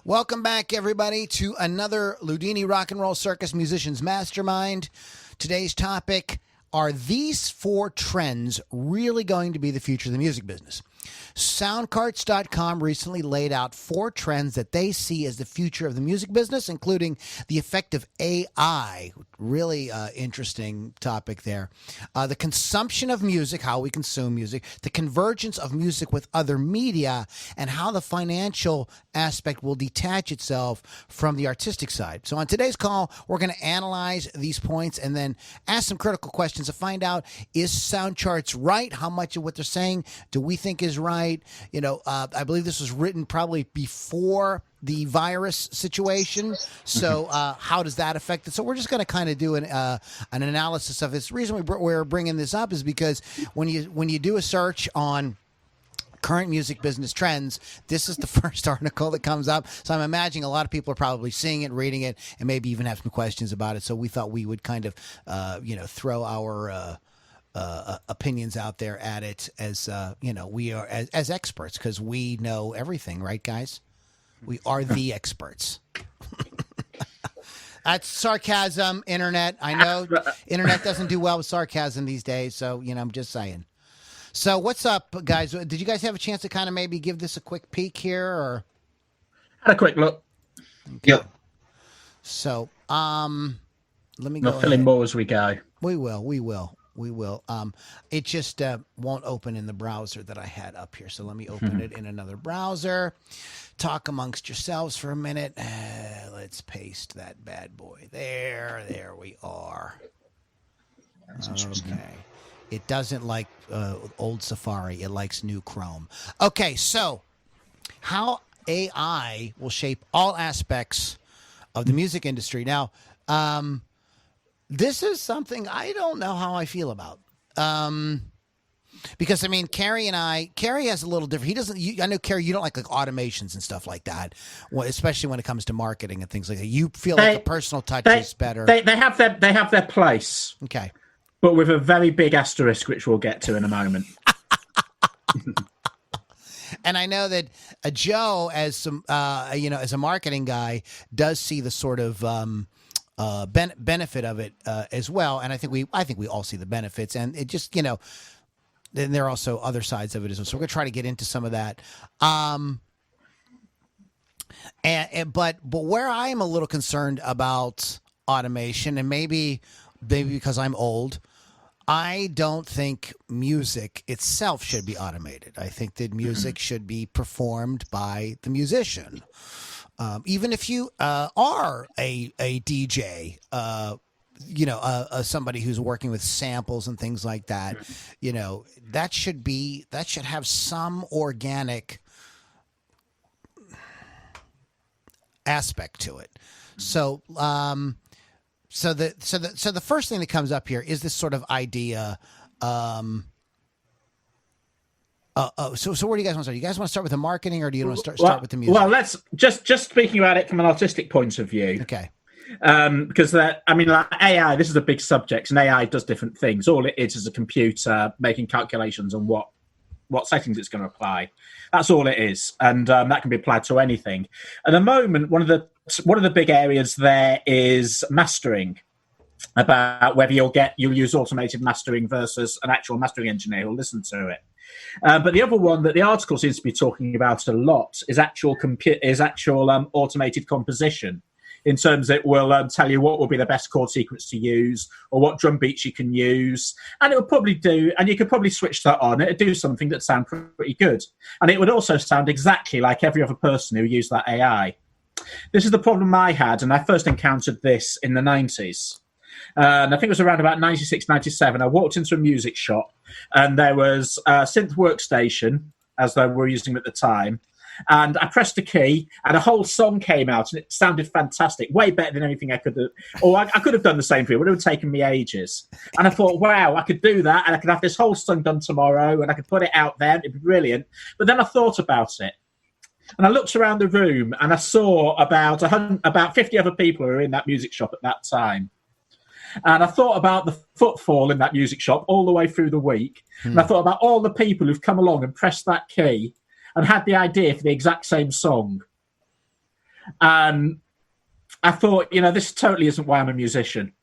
Welcome back, everybody, to another Ludini Rock and Roll Circus Musicians Mastermind. Today's topic, are these four trends really going to be the future of the music business? Soundcharts.com recently laid out four trends that they see as the future of the music business, including the effect of AI. Really interesting topic there. The consumption of music, how we consume music, the convergence of music with other media, and how the financial aspect will detach itself from the artistic side. So on today's call, we're going to analyze these points and then ask some critical questions to find out, is Soundcharts right? How much of what they're saying do we think is right? You know, I believe this was written probably before the virus situation. So how does that affect it? So we're just going to kind of do an analysis of this. The reason we're bringing this up is because when you do a search on current music business trends, this is the first article that comes up. So I'm imagining a lot of people are probably seeing it, reading it, and maybe even have some questions about it. So we thought we would kind of, throw our opinions out there at it as, we are as experts, because we know everything, right, guys? We are the experts. That's sarcasm, internet. I know internet doesn't do well with sarcasm these days, so, I'm just saying. So what's up, guys? Did you guys have a chance to kind of maybe give this a quick peek here, or? Had a quick look. Okay. Yep. So, let me go. We'll fill in more as we go. We will. It just won't open in the browser that I had up here. So let me open it in another browser. Talk amongst yourselves for a minute. Let's paste that bad boy there. There we are. Okay. It doesn't like old Safari. It likes new Chrome. Okay, so how AI will shape all aspects of the music industry. Now, this is something I don't know how I feel about. Because, Carrie has a little different. He doesn't, I know, Carrie, you don't like automations and stuff like that, especially when it comes to marketing and things like that. You feel like a personal touch is better. They have their place. Okay. But with a very big asterisk, which we'll get to in a moment. And I know that Joe, as some, as a marketing guy, does see the sort of benefit of it as well. And I think we all see the benefits. And it just, then there are also other sides of it as well. So we're going to try to get into some of that. But where I am a little concerned about automation, and maybe because I'm old, I don't think music itself should be automated. I think that music should be performed by the musician. Even if you are a DJ, somebody who's working with samples and things like that, that should have some organic aspect to it. So, So the first thing that comes up here is this sort of idea. So where do you guys want to start? You guys want to start with the marketing, or do you want to start with the music? Well, let's just speaking about it from an artistic point of view. Okay. Because like AI, this is a big subject, and AI does different things. All it is a computer making calculations on what settings it's going to apply. That's all it is, and that can be applied to anything. At the moment, one of the big areas there is mastering, about whether you'll use automated mastering versus an actual mastering engineer who'll listen to it. But the other one that the article seems to be talking about a lot is actual automated composition. In terms it will tell you what will be the best chord sequence to use, or what drum beats you can use, and it will probably and you could probably switch that on. It'd do something that sound pretty good, and it would also sound exactly like every other person who used that AI. This is the problem I had, and I first encountered this in the 90s. And I think it was around about 96, 97. I walked into a music shop, and there was a synth workstation, as they were using at the time. And I pressed a key, and a whole song came out, and it sounded fantastic, way better than anything I could have. Or I could have done the same for it. It would have taken me ages. And I thought, wow, I could do that, and I could have this whole song done tomorrow, and I could put it out there. It'd be brilliant. But then I thought about it, and I looked around the room, and I saw about 50 other people who were in that music shop at that time. And I thought about the footfall in that music shop all the way through the week. And I thought about all the people who've come along and pressed that key and had the idea for the exact same song. And I thought, this totally isn't why I'm a musician.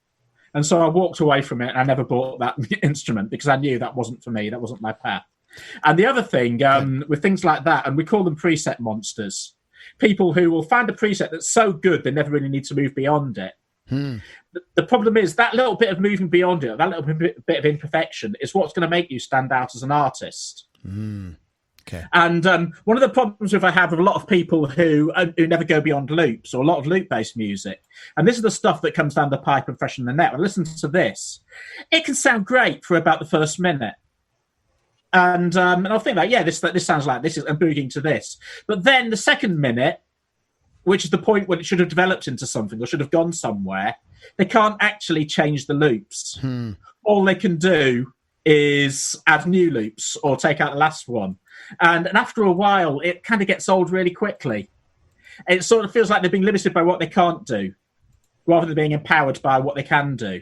And so I walked away from it, and I never bought that instrument because I knew that wasn't for me. That wasn't my path. And the other thing with things like that, and we call them preset monsters, people who will find a preset that's so good they never really need to move beyond it. The problem is that little bit of moving beyond it, that little bit of imperfection, is what's going to make you stand out as an artist. Okay. And one of the problems I have with a lot of people who never go beyond loops, or a lot of loop-based music, and this is the stuff that comes down the pipe and fresh in the net. When I listen to this, it can sound great for about the first minute. And I'll think like, this sounds like this, I'm boogieing to this. But then the second minute, which is the point when it should have developed into something or should have gone somewhere, they can't actually change the loops. All they can do is add new loops or take out the last one. And after a while, it kind of gets old really quickly. It sort of feels like they're being limited by what they can't do, rather than being empowered by what they can do.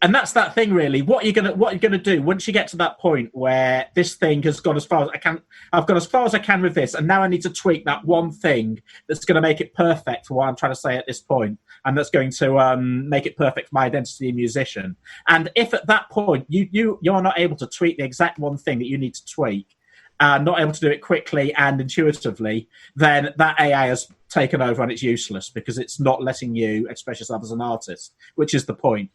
And that's that thing, really. What are you gonna do once you get to that point where this thing has gone as far as I can? I've gone as far as I can with this, and now I need to tweak that one thing that's going to make it perfect for what I'm trying to say at this point, and that's going to make it perfect for my identity as a musician. And if at that point you're not able to tweak the exact one thing that you need to tweak, not able to do it quickly and intuitively, then that AI has taken over and it's useless because it's not letting you express yourself as an artist, which is the point.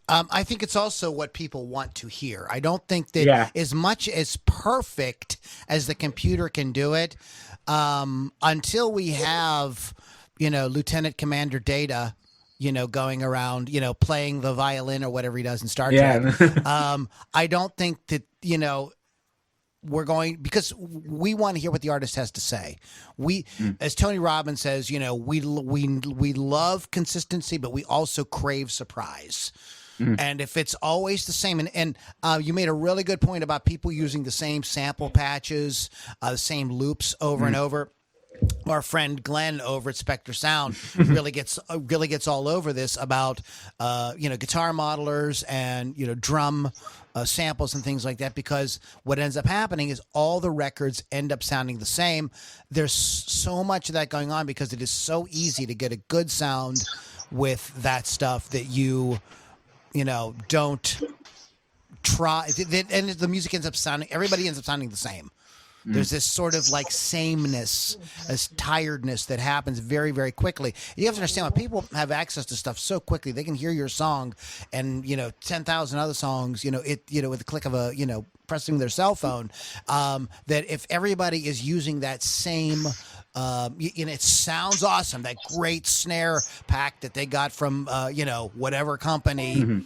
I think it's also what people want to hear. I don't think that as much as perfect as the computer can do it, until we have, Lieutenant Commander Data, going around, playing the violin or whatever he does in Star Trek. I don't think that, we're going, because we want to hear what the artist has to say. We, as Tony Robbins says, we love consistency, but we also crave surprise. And if it's always the same, and you made a really good point about people using the same sample patches, the same loops over and over. Our friend Glenn over at Spectre Sound really gets all over this about guitar modelers and drum samples and things like that, because what ends up happening is all the records end up sounding the same. There's so much of that going on because it is so easy to get a good sound with that stuff that you don't try, and the music ends up sounding, everybody ends up sounding the same. There's this sort of like sameness, this tiredness that happens very, very quickly. You have to understand, when people have access to stuff so quickly, they can hear your song and 10,000 other songs, with the click of a pressing their cell phone. That if everybody is using that same, it sounds awesome. That great snare pack that they got from whatever company,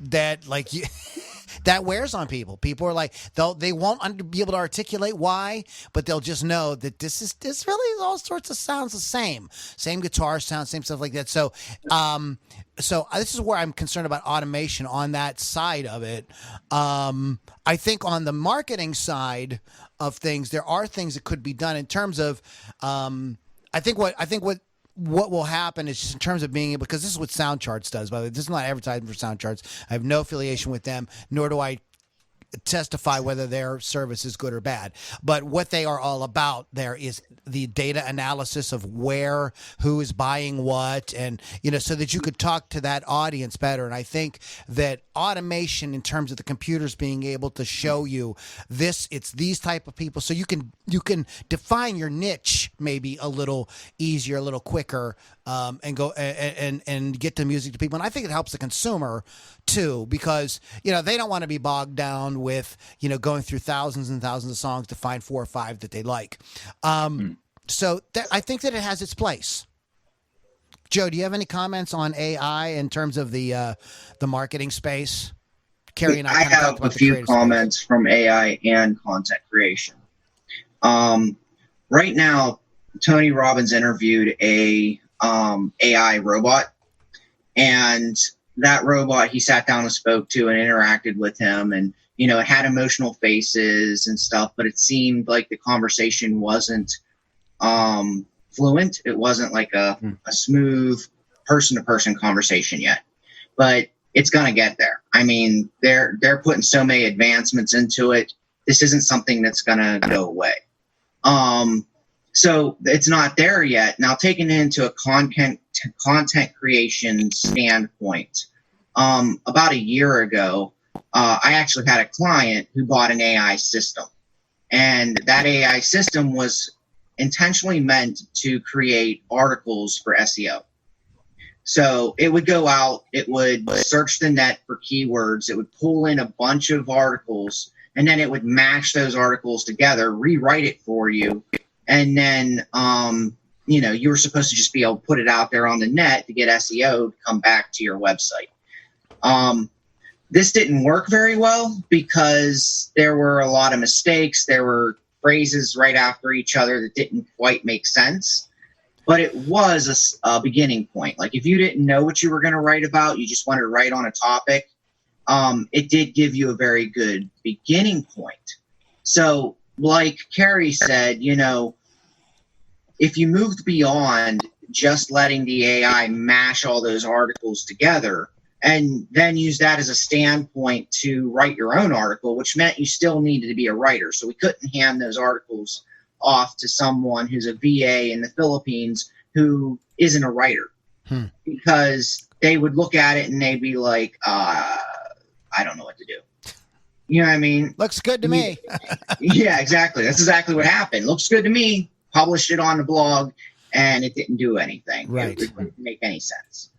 that like you. That wears on people. People are like, they won't be able to articulate why, but they'll just know that this really all sorts of sounds the same guitar sound, same stuff like that. So, this is where I'm concerned about automation on that side of it. I think on the marketing side of things, there are things that could be done in terms of, I think what will happen is just in terms of being able, because this is what soundcharts does, by the way. This is not advertising for soundcharts. I have no affiliation with them, nor do I testify whether their service is good or bad. But what they are all about there is the data analysis of who is buying what, and so that you could talk to that audience better. And I think that automation in terms of the computers being able to show you it's these type of people, so you can define your niche maybe a little easier, a little quicker, and go and get the music to people. And I think it helps the consumer too, because they don't want to be bogged down with going through thousands and thousands of songs to find 4 or 5 that they like. So I think that it has its place. Joe, do you have any comments on AI in terms of the marketing space? Carrie and I have a few comments from AI and content creation. Right now, Tony Robbins interviewed a AI robot, and that robot, he sat down and spoke to and interacted with him, and it had emotional faces and stuff, but it seemed like the conversation wasn't fluent. It wasn't like a smooth person-to-person conversation yet, but it's gonna get there. I mean, they're putting so many advancements into it. This isn't something that's gonna go away. So it's not there yet. Now, taking it into a content creation standpoint, about a year ago, I actually had a client who bought an AI system, and that AI system was intentionally meant to create articles for SEO. So it would go out, it would search the net for keywords, it would pull in a bunch of articles, and then it would mash those articles together, rewrite it for you, and then you were supposed to just be able to put it out there on the net to get SEO to come back to your website. This didn't work very well because there were a lot of mistakes. There were phrases right after each other that didn't quite make sense. But it was a beginning point. Like if you didn't know what you were going to write about, you just wanted to write on a topic, it did give you a very good beginning point. So like Carrie said, if you moved beyond just letting the AI mash all those articles together and then use that as a standpoint to write your own article, which meant you still needed to be a writer. So we couldn't hand those articles off to someone who's a VA in the Philippines who isn't a writer, because they would look at it and they'd be like, I don't know what to do. You know what I mean? Looks good to me. Yeah, exactly. That's exactly what happened. Looks good to me. Published it on the blog, and it didn't do anything. Right. It didn't make any sense.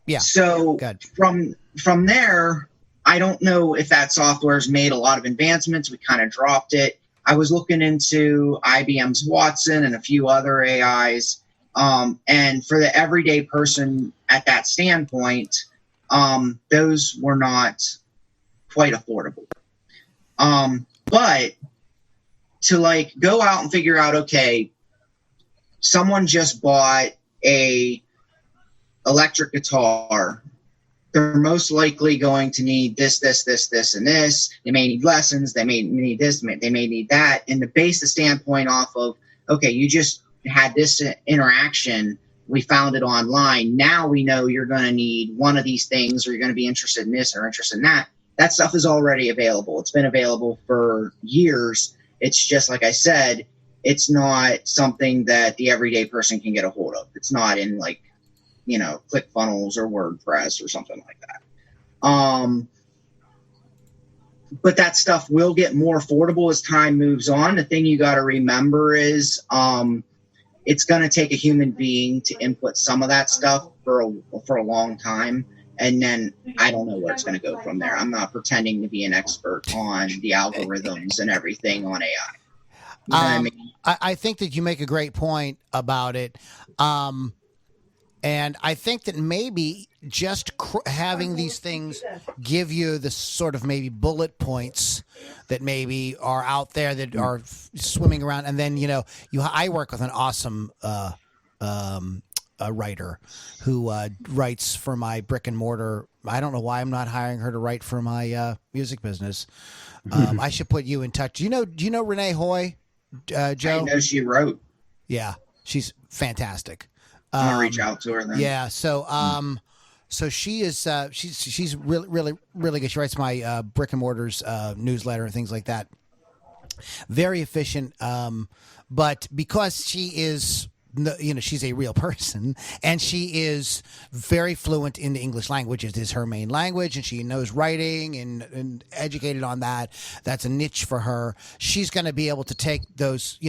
Yeah. So good. From there, I don't know if that software's made a lot of advancements. We kind of dropped it. I was looking into IBM's Watson and a few other AIs. And for the everyday person at that standpoint, those were not quite affordable. But to go out and figure out, okay, someone just bought a electric guitar. They're most likely going to need this, and this. They may need lessons. They may need this. They may need that. And to base the standpoint off of, okay, you just had this interaction. We found it online. Now we know you're going to need one of these things, or you're going to be interested in this or interested in that. That stuff is already available. It's been available for years. It's just, like I said, it's not something that the everyday person can get a hold of. It's not in ClickFunnels or WordPress or something like that. But that stuff will get more affordable as time moves on. The thing you got to remember is it's going to take a human being to input some of that stuff for a long time. And then I don't know where it's going to go from there. I'm not pretending to be an expert on the algorithms and everything on AI. You know what I mean? I think that you make a great point about it. And I think that maybe just having these things give you the sort of maybe bullet points that maybe are out there that are swimming around. And then, I work with an awesome a writer who writes for my brick and mortar. I don't know why I'm not hiring her to write for my music business. I should put you in touch. Do you know Renee Hoy, Joe? I know she wrote. Yeah, she's fantastic. I'm gonna reach out to her then. Yeah, so she is she's really really really good. She writes my brick and mortars newsletter and things like that. Very efficient, but because she is, she's a real person, and she is very fluent in the English language. It is her main language, and she knows writing and educated on that. That's a niche for her. She's going to be able to take those,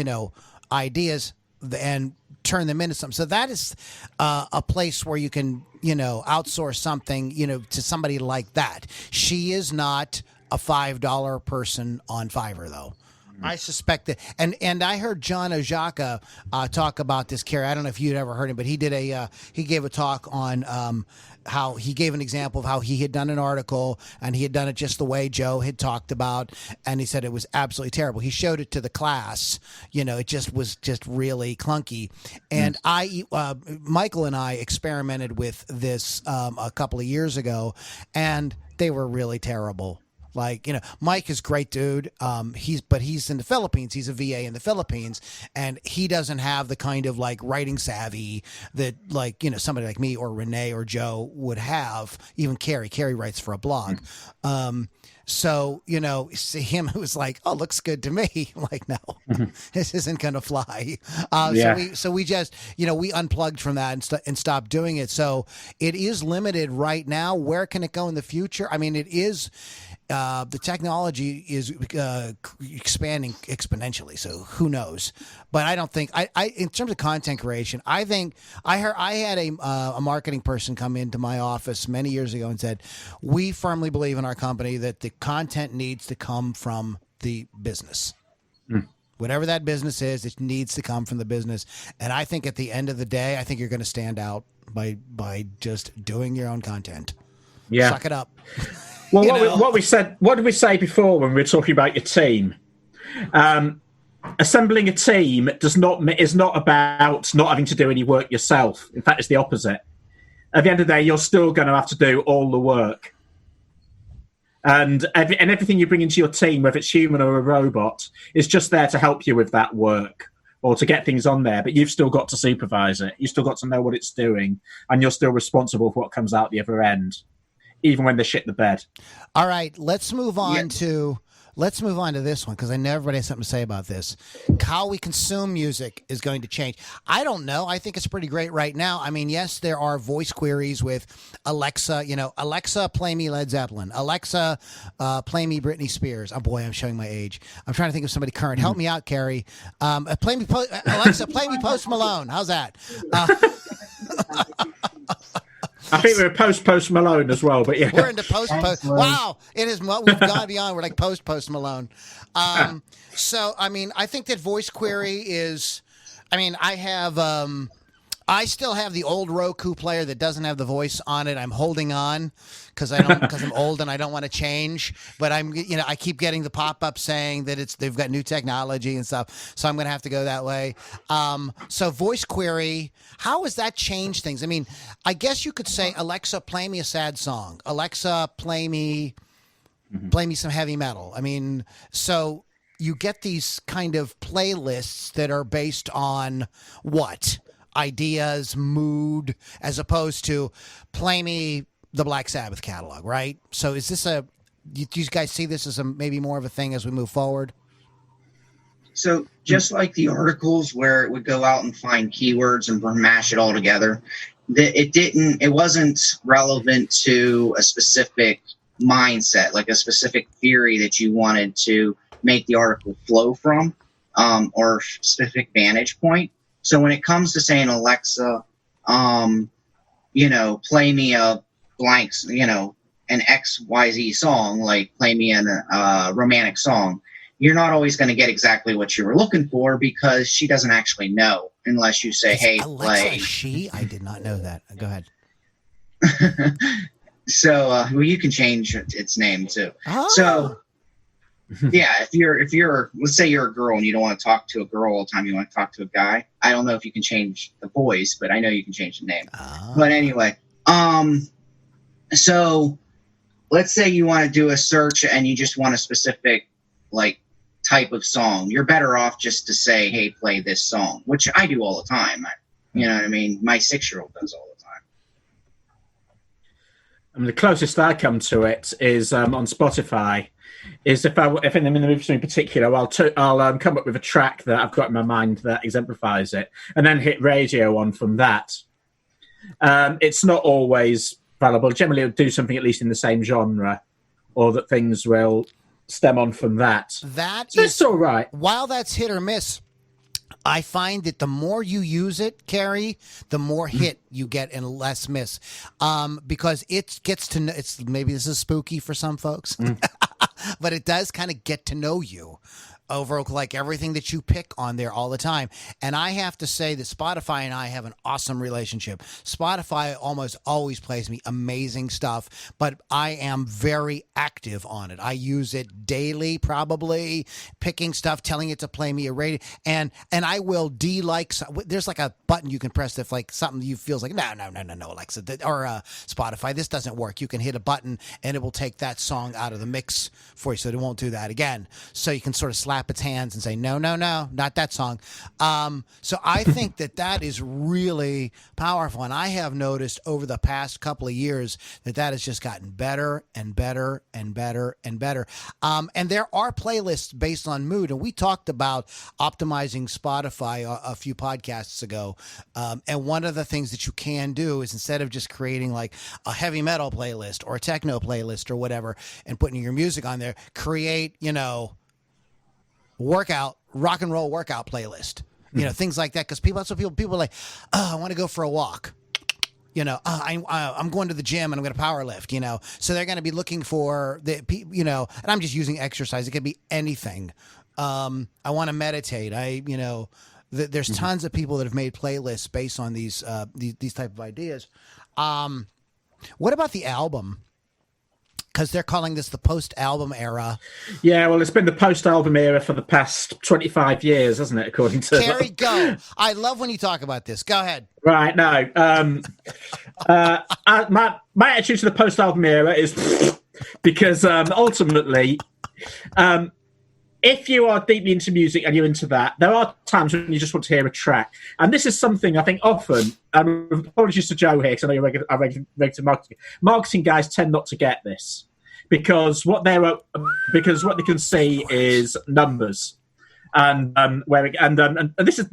ideas and turn them into something. So that is a place where you can, outsource something, to somebody like that. She is not a $5 person on Fiverr, though. I suspect that, and I heard John Ojaka talk about this, Carrie. I don't know if you'd ever heard him, but he did he gave a talk on how he gave an example of how he had done an article and he had done it just the way Joe had talked about, and he said it was absolutely terrible. He showed it to the class, it just was really clunky. And Michael and I experimented with this a couple of years ago, and they were really terrible. Like, Mike is great dude. He's in the Philippines. He's a VA in the Philippines, and he doesn't have the kind of like writing savvy that like, somebody like me or Renee or Joe would have. Even Carrie. Carrie writes for a blog. So, see him, it was like, oh, looks good to me. I'm like, no, this isn't going to fly. So we just, we unplugged from that and stopped doing it. So it is limited right now. Where can it go in the future? I mean, it is, the technology is expanding exponentially. So who knows? But I don't think in terms of content creation, I think I had a marketing person come into my office many years ago and said, we firmly believe in our company that the content needs to come from the business. Whatever that business is, it needs to come from the business. And I think at the end of the day, I think you're going to stand out by just doing your own content. Yeah. Suck it up. Well, what did we say before when we were talking about your team? Assembling a team is not about not having to do any work yourself. In fact, it's the opposite. At the end of the day, you're still going to have to do all the work. And everything you bring into your team, whether it's human or a robot, is just there to help you with that work or to get things on there. But you've still got to supervise it. You've still got to know what it's doing, and you're still responsible for what comes out the other end, even when they shit the bed. All right, let's move on to this one, because I know everybody has something to say about this. How we consume music is going to change. I don't know. I think it's pretty great right now. I mean, yes, there are voice queries with Alexa. Alexa, play me Led Zeppelin. Alexa, play me Britney Spears. Oh boy, I'm showing my age. I'm trying to think of somebody current. Help me out, Carrie. Alexa, play me Post Malone. How's that? I think we're post Malone as well, but yeah. We're into post. Wow, it is. We've gone beyond. We're like post Malone. So, I mean, I think that voice query is. I mean, I still have the old Roku player that doesn't have the voice on it. I'm holding on because I'm old and I don't want to change. But I keep getting the pop-up saying that they've got new technology and stuff. So I'm going to have to go that way. So voice query, how has that changed things? I mean, I guess you could say, Alexa, play me a sad song. Alexa, play me some heavy metal. I mean, so you get these kind of playlists that are based on what? Ideas, mood, as opposed to play me the Black Sabbath catalog, right? So is this do you guys see this as maybe more of a thing as we move forward? So just like the articles where it would go out and find keywords and mash it all together, it wasn't relevant to a specific mindset, like a specific theory that you wanted to make the article flow from, or specific vantage point. So when it comes to saying, Alexa, play me a blank, an XYZ song, like play me a romantic song, you're not always going to get exactly what you were looking for, because she doesn't actually know unless you say, hey, Alexa, play. She? I did not know that. Go ahead. So, you can change its name too. Oh. So, yeah, if you're let's say you're a girl and you don't want to talk to a girl all the time, you want to talk to a guy. I don't know if you can change the voice, but I know you can change the name. Oh. But anyway, so let's say you want to do a search and you just want a specific like type of song. You're better off just to say, hey, play this song, which I do all the time. You know what I mean? My 6-year-old does all the time. I mean, the closest I come to it is on Spotify. Is if I'm in the mood in particular, I'll come up with a track that I've got in my mind that exemplifies it, and then hit radio on from that. It's not always valuable. Generally, it'll do something at least in the same genre, or that things will stem on from that. It's all right. While that's hit or miss, I find that the more you use it, Carrie, the more hit you get and less miss, because it gets to know. Maybe this is spooky for some folks. But it does kind of get to know you. over like everything that you pick on there all the time. And I have to say that Spotify and I have an awesome relationship. Spotify almost always plays me amazing stuff, but I am very active on it. I use it daily, probably picking stuff, telling it to play me a radio, and I will de-like. There's like a button you can press if like something you feels like no, Alexa or Spotify, this doesn't work. You can hit a button and it will take that song out of the mix for you, so it won't do that again. So you can sort of slap its hands and say, no, not that song. So I think that is really powerful. And I have noticed over the past couple of years that has just gotten better and better and better and better. And there are playlists based on mood. And we talked about optimizing Spotify a few podcasts ago. And one of the things that you can do is instead of just creating like a heavy metal playlist or a techno playlist or whatever and putting your music on there, create, rock and roll workout playlist, things like that. Because that's what people are like, oh, I want to go for a walk. I'm going to the gym and I'm going to power lift, so they're going to be looking for and I'm just using exercise. It could be anything. I want to meditate. There's tons of people that have made playlists based on these type of ideas. What about the album? Because they're calling this the post-album era. Yeah, well, it's been the post-album era for the past 25 years, hasn't it, according to... Carrie, go. I love when you talk about this. Go ahead. Right, no. My attitude to the post-album era is because ultimately... if you are deeply into music and you're into that, there are times when you just want to hear a track. And this is something I think often, and apologies to Joe here, because I know you're regular marketing. Marketing guys tend not to get this because what they can see is numbers. And this is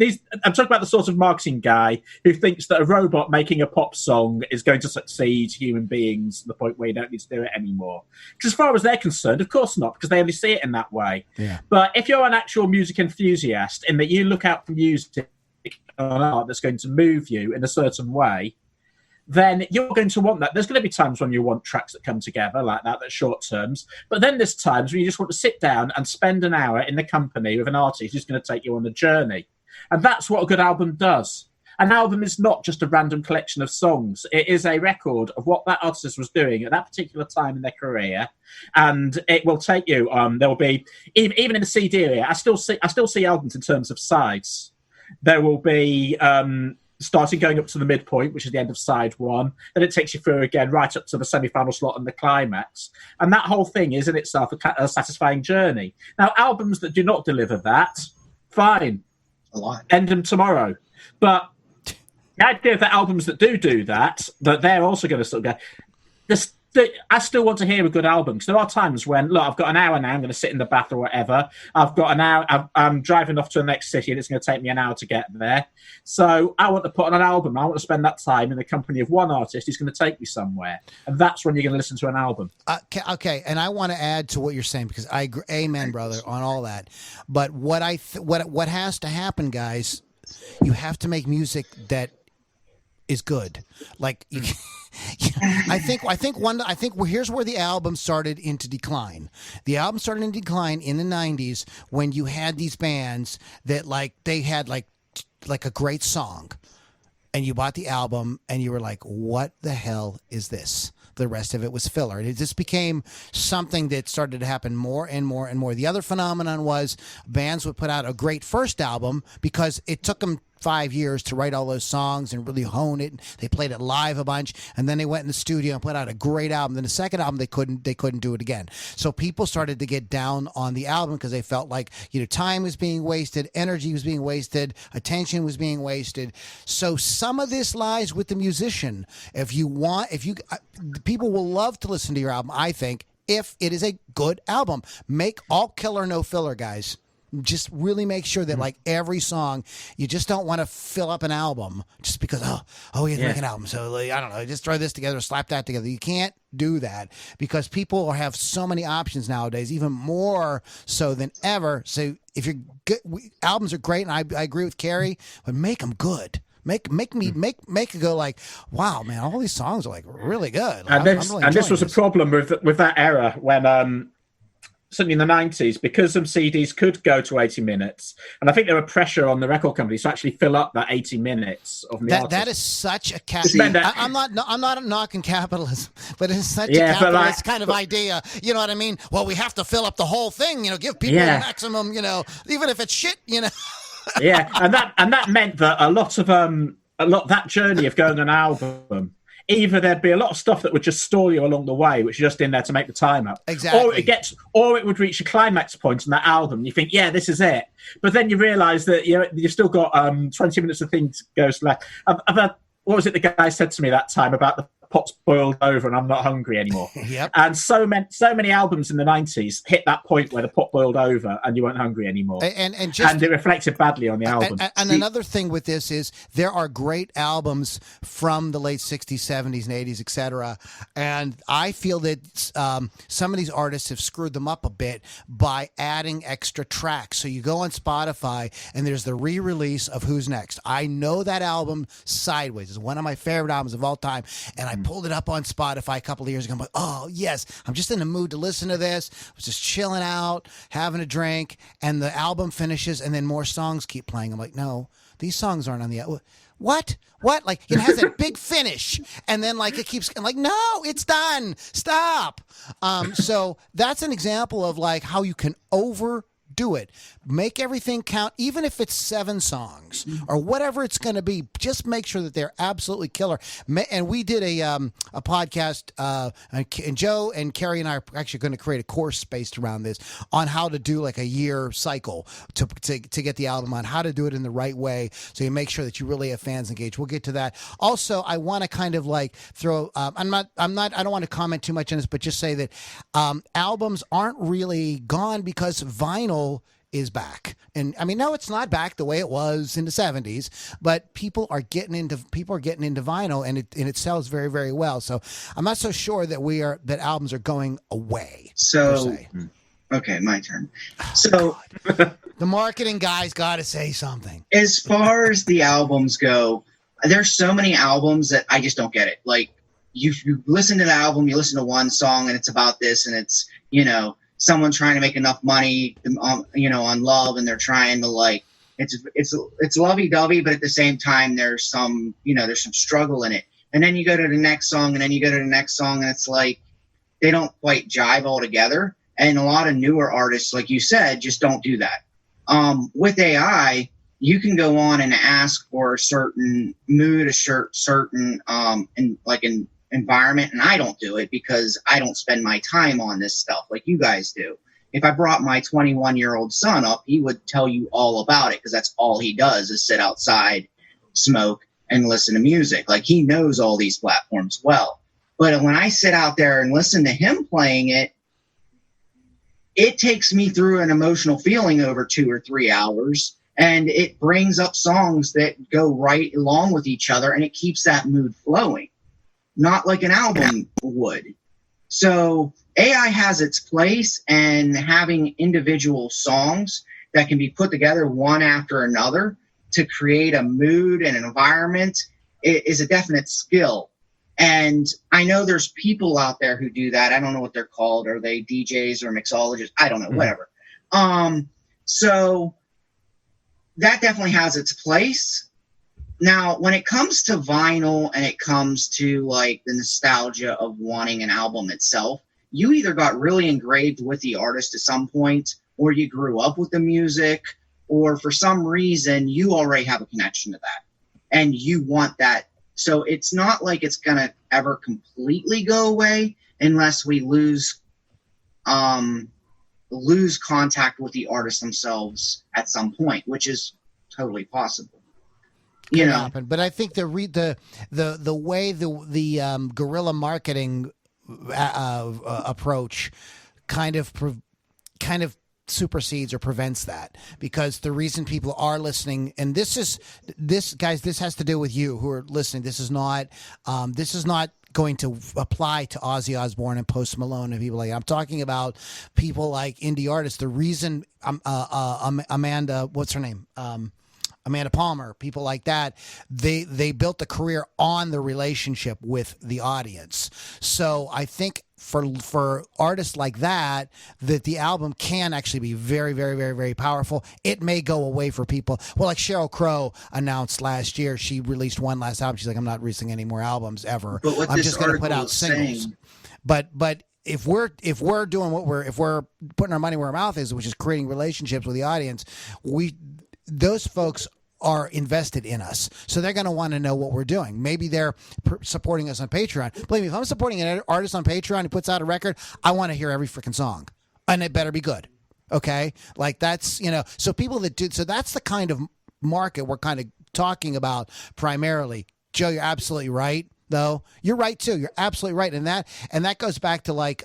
I'm talking about the sort of marketing guy who thinks that a robot making a pop song is going to succeed human beings to the point where you don't need to do it anymore. Because as far as they're concerned, of course not, because they only see it in that way. Yeah. But if you're an actual music enthusiast, in that you look out for music and art that's going to move you in a certain way, then you're going to want that. There's going to be times when you want tracks that come together like that, that's short terms. But then there's times when you just want to sit down and spend an hour in the company with an artist who's going to take you on a journey. And that's what a good album does. An album is not just a random collection of songs. It is a record of what that artist was doing at that particular time in their career. And it will take you there will be, even in the CD area, I still see albums in terms of sides. There will be... starting going up to the midpoint, which is the end of side one. Then it takes you through again, right up to the semi-final slot and the climax. And that whole thing is in itself a satisfying journey. Now, albums that do not deliver that, fine. A lot. End them tomorrow. But the idea that albums that do that they're also going to sort of go... I still want to hear a good album, because there are times when, look, I've got an hour now, I'm going to sit in the bath or whatever. I've got an hour, I'm driving off to the next city and it's going to take me an hour to get there. So I want to put on an album. I want to spend that time in the company of one artist who's going to take me somewhere. And that's when you're going to listen to an album. Okay. And I want to add to what you're saying, because I agree, amen, brother, on all that. But what has to happen, guys, you have to make music that is good. Like you I think here's where the album started into decline. The album started in decline in the 90s when you had these bands that they had like a great song, and you bought the album and you were like, what the hell is this? The rest of it was filler. And it just became something that started to happen more and more and more. The other phenomenon was bands would put out a great first album because it took them 5 years to write all those songs and really hone it. They played it live a bunch, and then they went in the studio and put out a great album. Then the second album, they couldn't do it again. So people started to get down on the album because they felt like time was being wasted, energy was being wasted, attention was being wasted. So some of this lies with the musician. People will love to listen to your album, I think, if it is a good album. Make all killer, no filler, guys. Just really make sure that every song, you just don't want to fill up an album just because, we have to make an album. So I don't know, just throw this together, slap that together. You can't do that because people have so many options nowadays, even more so than ever. So if you're good, albums are great. And I agree with Carrie, but make them good. Make it go like, wow, man, all these songs are really good. And this was a problem with that era when, certainly in the 90s, because some CDs could go to 80 minutes, and I think there were pressure on the record companies to actually fill up that 80 minutes of the artist. That is such a I'm not knocking capitalism, but it's such a capitalist kind of idea. You know what I mean? Well, we have to fill up the whole thing. Give people maximum. Even if it's shit. Yeah, and that meant that a lot that journey of going an album. Either there'd be a lot of stuff that would just stall you along the way, which is just in there to make the time up. Exactly. Or it would reach a climax point in that album. And you think, yeah, this is it. But then you realise that you've still got 20 minutes of things goes left. I've had, what was it the guy said to me that time about the pot's boiled over and I'm not hungry anymore? Yep. And so many albums in the 90s hit that point where the pot boiled over and you weren't hungry anymore. And it reflected badly on the album. And another thing with this is there are great albums from the late 60s, 70s, and 80s, etc. And I feel that some of these artists have screwed them up a bit by adding extra tracks. So you go on Spotify and there's the re-release of Who's Next. I know that album Sideways is one of my favorite albums of all time. And I pulled it up on Spotify a couple of years ago. I'm like, oh, yes, I'm just in the mood to listen to this. I was just chilling out, having a drink, and the album finishes, and then more songs keep playing. I'm like, no, these songs aren't on the album. What? Like, it has a big finish, and then, like, it keeps, like, no, it's done. Stop. So that's an example of, like, how you can overdo it. Make everything count, even if it's 7 songs or whatever it's going to be. Just make sure that they're absolutely killer. And we did a podcast, and Joe and Carrie and I are actually going to create a course based around this on how to do like a year cycle to get the album on, how to do it in the right way so you make sure that you really have fans engaged. We'll get to that. Also, I want to kind of like throw. I don't want to comment too much on this, but just say that albums aren't really gone because vinyl is back. And I mean, no, it's not back the way it was in the 70s, but people are getting into vinyl, and it sells very, very well. So I'm not so sure that albums are going away. So okay, my turn. So the marketing guy's got to say something. As far as the albums go, there's so many albums that I just don't get it. Like you listen to the album, you listen to one song and it's about this, and it's, someone trying to make enough money, on love, and they're trying to like, it's lovey-dovey, but at the same time, there's some struggle in it. And then you go to the next song, and then you go to the next song, and it's like, they don't quite jive all together. And a lot of newer artists, like you said, just don't do that. With AI, you can go on and ask for a certain mood, a certain, environment, and I don't do it because I don't spend my time on this stuff like you guys do. If I brought my 21-year-old son up, he would tell you all about it because that's all he does is sit outside, smoke, and listen to music. Like, he knows all these platforms well. But when I sit out there and listen to him playing it, it takes me through an emotional feeling over 2 or 3 hours, and it brings up songs that go right along with each other, and it keeps that mood flowing. Not like an album would. So AI has its place, and having individual songs that can be put together one after another to create a mood and an environment is a definite skill. And I know there's people out there who do that. I don't know what they're called. Are they DJs or mixologists? I don't know, whatever. So that definitely has its place. Now, when it comes to vinyl and it comes to like the nostalgia of wanting an album itself, you either got really engraved with the artist at some point, or you grew up with the music, or for some reason you already have a connection to that and you want that. So it's not like it's going to ever completely go away unless we lose contact with the artist themselves at some point, which is totally possible. Happen. But I think the way the guerrilla marketing approach kind of supersedes or prevents that, because the reason people are listening, and this has to do with you who are listening. This is not going to apply to Ozzy Osbourne and Post Malone and people like that. I'm talking about people like indie artists. The reason Amanda, what's her name? Amanda Palmer, people like that, they built a career on the relationship with the audience. So I think for artists like that the album can actually be very, very, very, very powerful. It may go away for people. Well, like Sheryl Crow announced last year, she released one last album. She's like, I'm not releasing any more albums ever. But what I'm this just going to put article out is singles. saying- But if we're doing if we're putting our money where our mouth is, which is creating relationships with the audience, those folks are invested in us, so they're going to want to know what we're doing. Maybe they're supporting us on Patreon. Believe me, if I'm supporting an artist on Patreon who puts out a record, I want to hear every freaking song, and it better be good. Okay, like that's so people that do so that's the kind of market we're kind of talking about primarily. Joe, you're absolutely right. Though you're right too. You're absolutely right, and that goes back to like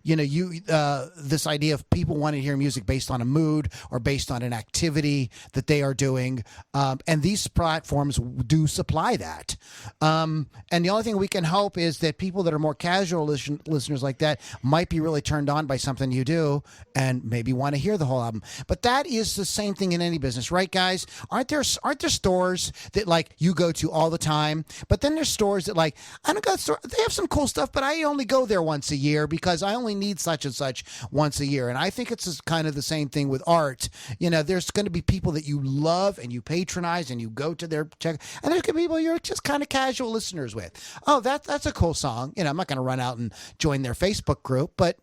this idea of people wanting to hear music based on a mood or based on an activity that they are doing, and these platforms do supply that. And the only thing we can hope is that people that are more casual listeners like that might be really turned on by something you do and maybe want to hear the whole album. But that is the same thing in any business, right, guys? Aren't there stores that like you go to all the time, but then there's stores that like I don't go to the store. They have some cool stuff, but I only go there once a year because I only need such and such once a year. And I think it's kind of the same thing with art. There's going to be people that you love and you patronize and you go to their check, and there's going to be people you're just kind of casual listeners with. Oh, that's a cool song. I'm not going to run out and join their Facebook group, but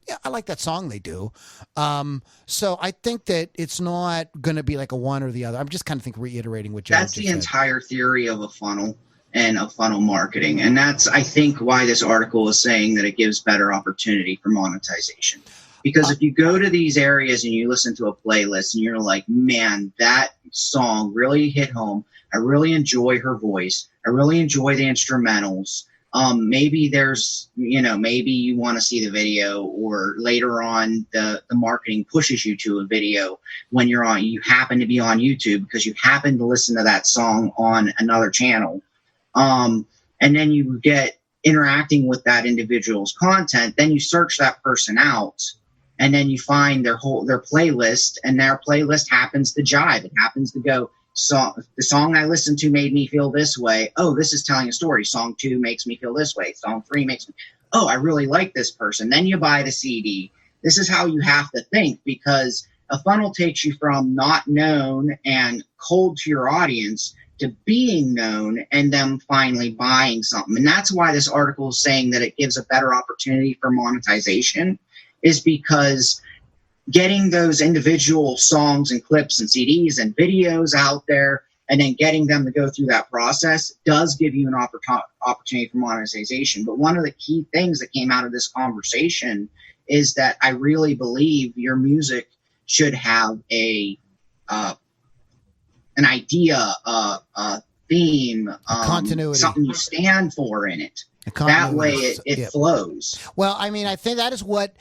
yeah, I like that song they do. So I think that it's not going to be like a one or the other. I'm just kind of reiterating what Joe That's just the said. entire theory of a funnel and of funnel marketing. And that's, I think, why this article is saying that it gives better opportunity for monetization. Because if you go to these areas and you listen to a playlist and you're like, man, that song really hit home. I really enjoy her voice. I really enjoy the instrumentals. Maybe there's, maybe you want to see the video, or later on the marketing pushes you to a video when you happen to be on YouTube because you happen to listen to that song on another channel. And then you get interacting with that individual's content. Then you search that person out, and then you find their playlist, and their playlist happens to jive. It happens to go, the song I listened to made me feel this way. Oh, this is telling a story. Song 2 makes me feel this way. Song 3 makes me, oh, I really like this person. Then you buy the CD. This is how you have to think, because a funnel takes you from not known and cold to your audience to being known and them finally buying something. And that's why this article is saying that it gives a better opportunity for monetization, is because getting those individual songs and clips and CDs and videos out there and then getting them to go through that process does give you an opportunity for monetization. But one of the key things that came out of this conversation is that I really believe your music should have an idea, a theme, continuity, something you stand for in it. That way it flows. Well, I mean, I think that is what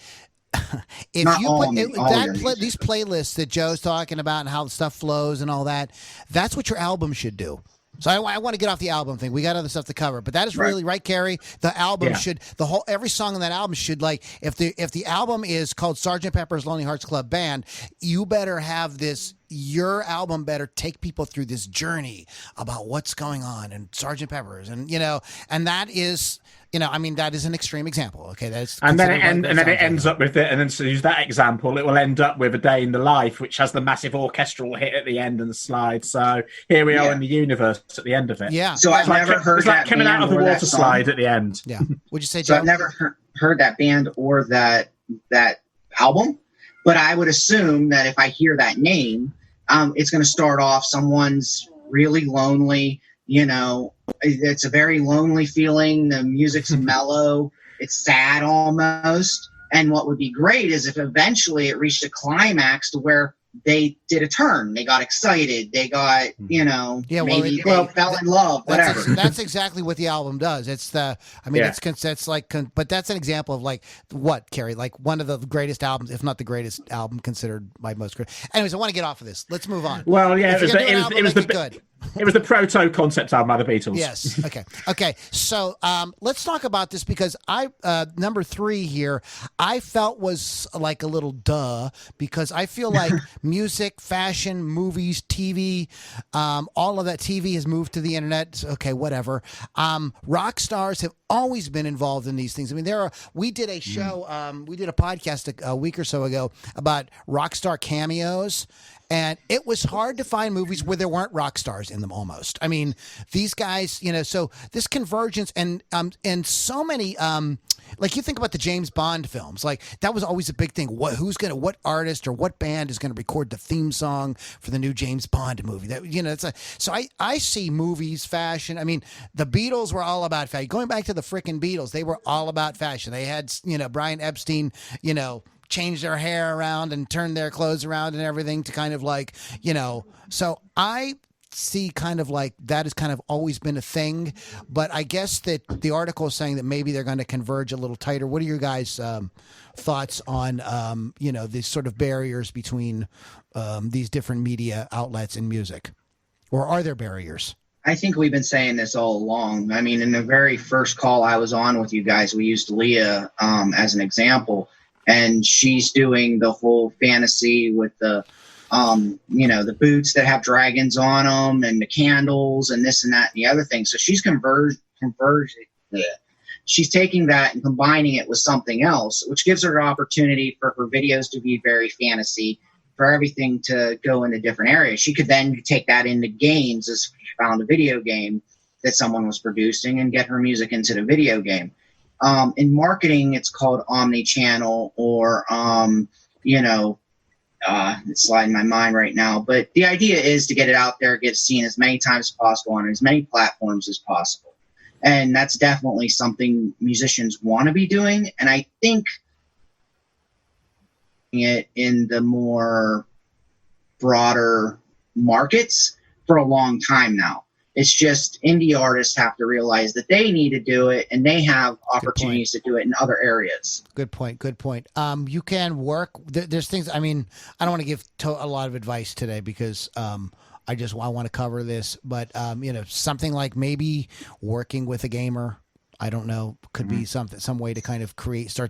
if Not you all put music, these playlists that Joe's talking about and how the stuff flows and all that, that's what your album should do. So I want to get off the album thing. We got other stuff to cover, but that is really right, Carrie. The album should every song on that album should, like, if the album is called Sgt. Pepper's Lonely Hearts Club Band, you better have this. Your album better take people through this journey about what's going on and Sgt. Pepper's, and and that is. I mean, that is an extreme example. Okay, that's and then it ends up with it, and then to use that example, it will end up with A Day in the Life, which has the massive orchestral hit at the end and the slide. So here we are in the universe at the end of it. Yeah. So I've never heard it's like coming out of the water slide at the end. Yeah. Would you say, Joe? So I've never heard that band or that album, but I would assume that if I hear that name, it's going to start off someone's really lonely. It's a very lonely feeling. The music's mellow. It's sad almost. And what would be great is if eventually it reached a climax to where they did a turn. They got excited. They got, maybe they fell in love, whatever. That's exactly what the album does. It's it's like, but that's an example of like what, Carrie, like one of the greatest albums, if not the greatest album considered by most critics. Anyways, I want to get off of this. Let's move on. Well, yeah, it was the good. It was the proto concept album by the Beatles. Yes. Okay. So let's talk about this because I number 3 here I felt was like a little duh because I feel like music, fashion, movies, TV, all of that. TV has moved to the internet. Okay, whatever. Rock stars have always been involved in these things. I mean, we did a show, we did a podcast a week or so ago about rock star cameos. And it was hard to find movies where there weren't rock stars in them almost. I mean, these guys, so this convergence and so many, like you think about the James Bond films, like that was always a big thing. What artist or what band is going to record the theme song for the new James Bond movie? That, so I see movies, fashion. I mean, the Beatles were all about fashion. Going back to the frickin' Beatles, they were all about fashion. They had, Brian Epstein, change their hair around and turn their clothes around and everything to kind of like, so I see kind of like that has kind of always been a thing, but I guess that the article is saying that maybe they're going to converge a little tighter. What are your guys' thoughts on, these sort of barriers between these different media outlets and music, or are there barriers? I think we've been saying this all along. I mean, in the very first call I was on with you guys, we used Leah as an example. And she's doing the whole fantasy with the, the boots that have dragons on them and the candles and this and that and the other thing. So she's converging it. She's taking that and combining it with something else, which gives her an opportunity for her videos to be very fantasy, for everything to go into different areas. She could then take that into games as she found a video game that someone was producing and get her music into the video game. In marketing, it's called omni-channel or, it's sliding my mind right now. But the idea is to get it out there, get it seen as many times as possible on as many platforms as possible. And that's definitely something musicians want to be doing. And I think it in the more broader markets for a long time now. It's just indie artists have to realize that they need to do it, and they have opportunities to do it in other areas. Good point. You can work. There's things. I mean, I don't want to give a lot of advice today because I want to cover this. But something like maybe working with a gamer. I don't know. Could be some way to kind of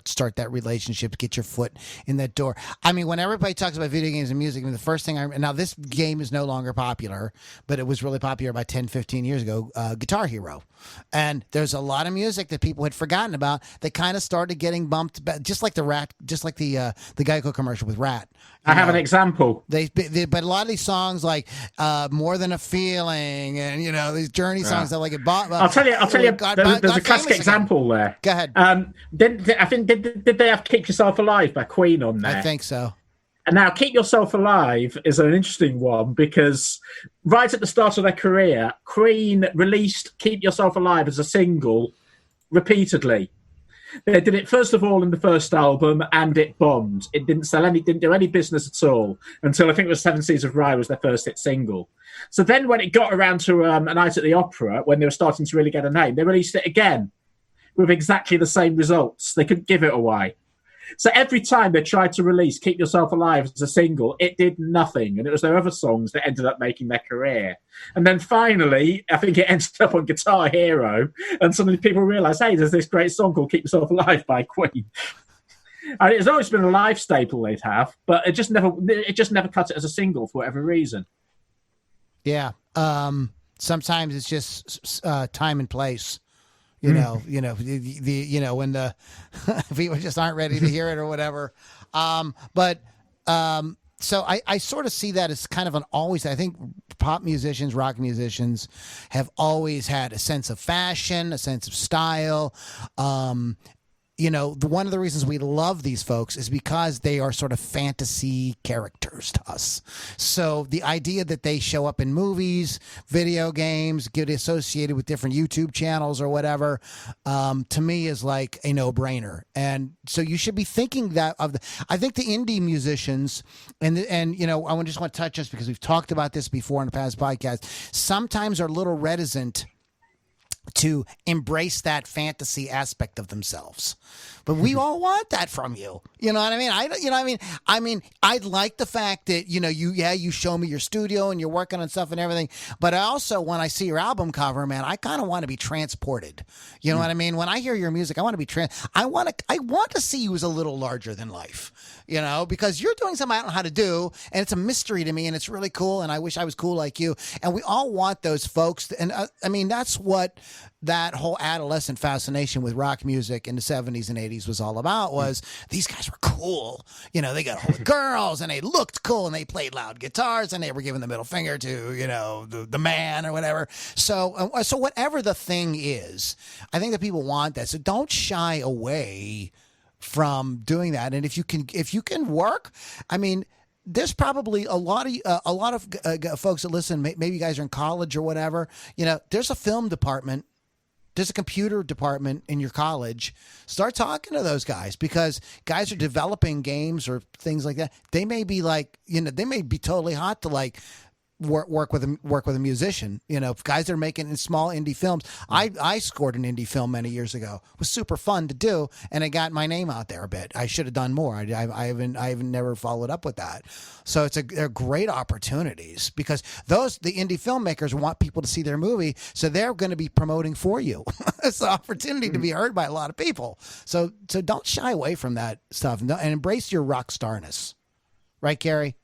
start that relationship, get your foot in that door. I mean, when everybody talks about video games and music, I mean, the first thing now this game is no longer popular, but it was really popular about 10, 15 years ago, Guitar Hero. And there's a lot of music that people had forgotten about that kind of started getting bumped back, just like the Geico commercial with Rat. I have an example. But a lot of these songs like More Than a Feeling and these Journey songs that like it bought. I'll tell you. There's a classic example there. Go ahead. Did they have "Keep Yourself Alive" by Queen on there? I think so. And now, "Keep Yourself Alive" is an interesting one because right at the start of their career, Queen released "Keep Yourself Alive" as a single repeatedly. They did it first of all in the first album, and it bombed. It didn't do any business at all until I think it was Seven Seas of Rye was their first hit single. So then, when it got around to A Night at the Opera, when they were starting to really get a name, they released it again with exactly the same results. They couldn't give it away. So every time they tried to release "Keep Yourself Alive" as a single, it did nothing. And it was their other songs that ended up making their career. And then finally, I think it ended up on Guitar Hero. And suddenly people realised, hey, there's this great song called "Keep Yourself Alive" by Queen. And it's always been a live staple they'd have, but it just never cut it as a single for whatever reason. Yeah. Sometimes it's just time and place. When the people just aren't ready to hear it or whatever. So I sort of see that as kind of I think pop musicians, rock musicians have always had a sense of fashion, a sense of style. One of the reasons we love these folks is because they are sort of fantasy characters to us. So the idea that they show up in movies, video games, get associated with different YouTube channels or whatever, to me is like a no-brainer. And so you should be thinking that I think the indie musicians, and I just want to touch this because we've talked about this before in the past podcast, sometimes are a little reticent to embrace that fantasy aspect of themselves. But we all want that from you. You know what I mean? I like the fact that, you show me your studio and you're working on stuff and everything. But I also, when I see your album cover, man, I kind of want to be transported. You know what I mean? When I hear your music, I want to be I want to see you as a little larger than life, because you're doing something I don't know how to do. And it's a mystery to me, and it's really cool. And I wish I was cool like you. And we all want those folks. And that's what that whole adolescent fascination with rock music in the 70s and 80s was all about, was these guys were cool. They got all the girls and they looked cool and they played loud guitars and they were giving the middle finger to, the man or whatever. So whatever the thing is, I think that people want that. So don't shy away from doing that. And if you can work, there's probably a lot of folks that listen. Maybe you guys are in college or whatever. There's a film department. There's a computer department in your college. Start talking to those guys, because guys are developing games or things like that. They may be they may be totally hot to work with a musician. Guys that are making small indie films. I scored an indie film many years ago. It was super fun to do, and it got my name out there a bit. I should have done more. I haven't never followed up with that. So they're great opportunities, because the indie filmmakers want people to see their movie, so they're going to be promoting for you. It's an opportunity to be heard by a lot of people. So don't shy away from that stuff, and embrace your rock starness. Right, Gary?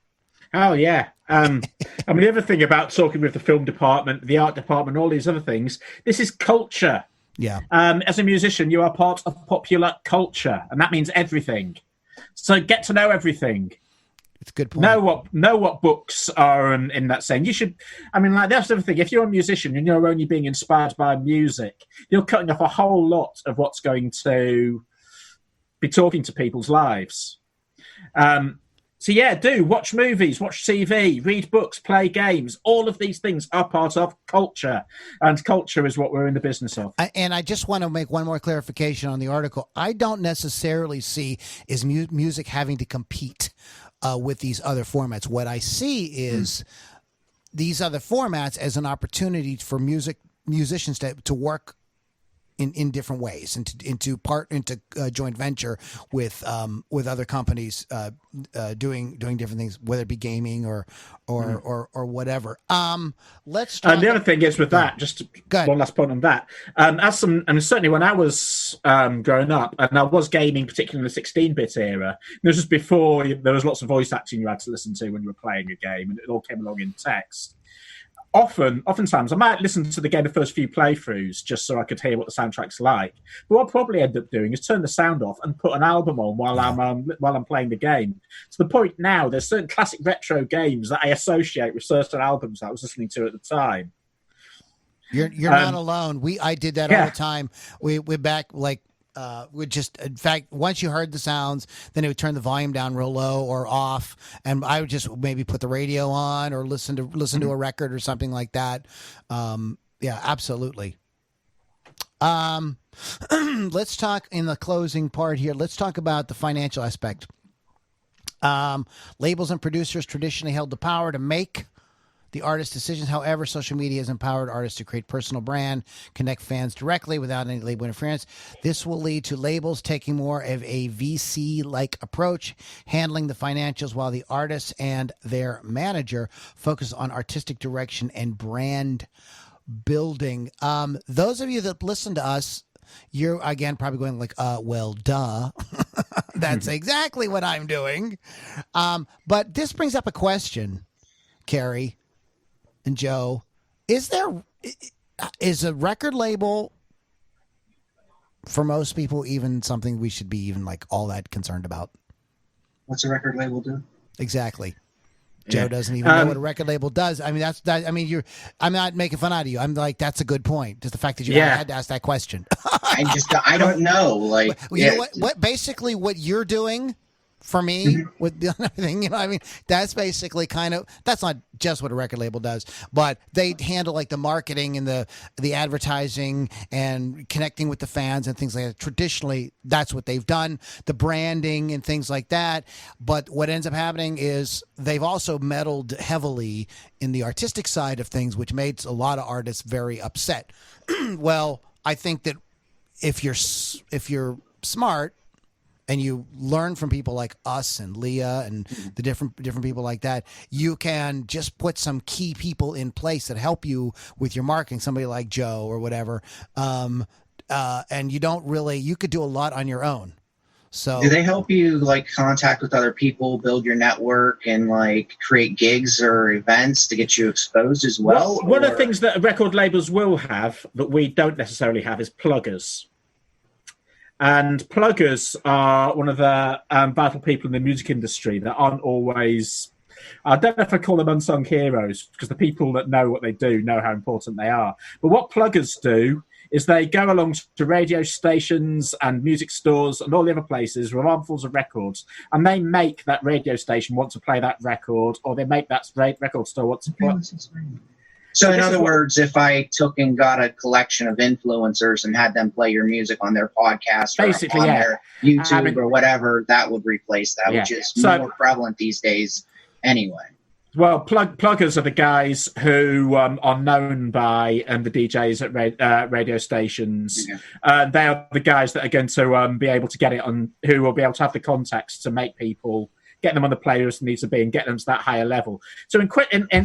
Oh, yeah. The other thing about talking with the film department, the art department, all these other things, this is culture. Yeah. As a musician, you are part of popular culture, and that means everything. So get to know everything. It's a good point. Know what books are in that saying. You should, that's the other thing. If you're a musician and you're only being inspired by music, you're cutting off a whole lot of what's going to be talking to people's lives. So yeah, watch movies, watch TV, read books, play games. All of these things are part of culture, and culture is what we're in the business of. And I just want to make one more clarification on the article. I don't necessarily see is music having to compete with these other formats. What I see is these other formats as an opportunity for musicians to work in different ways, into joint venture with other companies doing different things, whether it be gaming or whatever. Let's talk. The other thing is with that, just one last point on that. Certainly when I was growing up, and I was gaming, particularly in the 16-bit era. This was before there was lots of voice acting you had to listen to when you were playing a game, and it all came along in text. Oftentimes, I might listen to the game the first few playthroughs just so I could hear what the soundtrack's like. But what I'll probably end up doing is turn the sound off and put an album on while I'm playing the game. To the point now, there's certain classic retro games that I associate with certain albums that I was listening to at the time. You're not alone. I did that all the time. We're back in fact, once you heard the sounds, then it would turn the volume down real low or off, and I would just maybe put the radio on or listen to a record or something like that. Yeah, absolutely. Let's talk in the closing part here. Let's talk about the financial aspect. Labels and producers traditionally held the power to make the artist's decisions. However, social media has empowered artists to create personal brand, connect fans directly without any label interference. This will lead to labels taking more of a VC-like approach, handling the financials, while the artists and their manager focus on artistic direction and brand building. Those of you that listen to us, you're again probably going like, well, duh. That's exactly what I'm doing. But this brings up a question, Carrie and Joe. Is a record label for most people even something we should be even like all that concerned about? What's a record label do? Exactly. Joe doesn't even know what a record label does. I mean, I'm not making fun out of you. I'm like, that's a good point. Just the fact that you had to ask that question. I don't know. Like, you know what basically what you're doing for me with the other thing, I mean, that's basically that's not just what a record label does, but they handle like the marketing and the advertising and connecting with the fans and things like that. Traditionally, that's what they've done, the branding and things like that. But what ends up happening is they've also meddled heavily in the artistic side of things, which made a lot of artists very upset. Well, I think that if you're smart and you learn from people like us and Leah and the different people like that, you can just put some key people in place that help you with your marketing, somebody like Joe or whatever. And you could do a lot on your own. So do they help you like contact with other people, build your network, and like create gigs or events to get you exposed as well? One of the things that record labels will have that we don't necessarily have is pluggers. And pluggers are one of the vital people in the music industry that aren't always, I don't know if I call them unsung heroes, because the people that know what they do know how important they are. But what pluggers do is they go along to radio stations and music stores and all the other places with armfuls of records, and they make that radio station want to play that record, or they make that record store want to play. So in other words, if I took and got a collection of influencers and had them play your music on their podcast or basically, on their YouTube or whatever, that would replace that, which is more prevalent these days anyway. Well, pluggers are the guys who are known by the DJs at radio stations. Okay. They are the guys that are going to be able to get it on, who will be able to have the contacts to make people, get them on the playlist they need to be and get them to that higher level. So in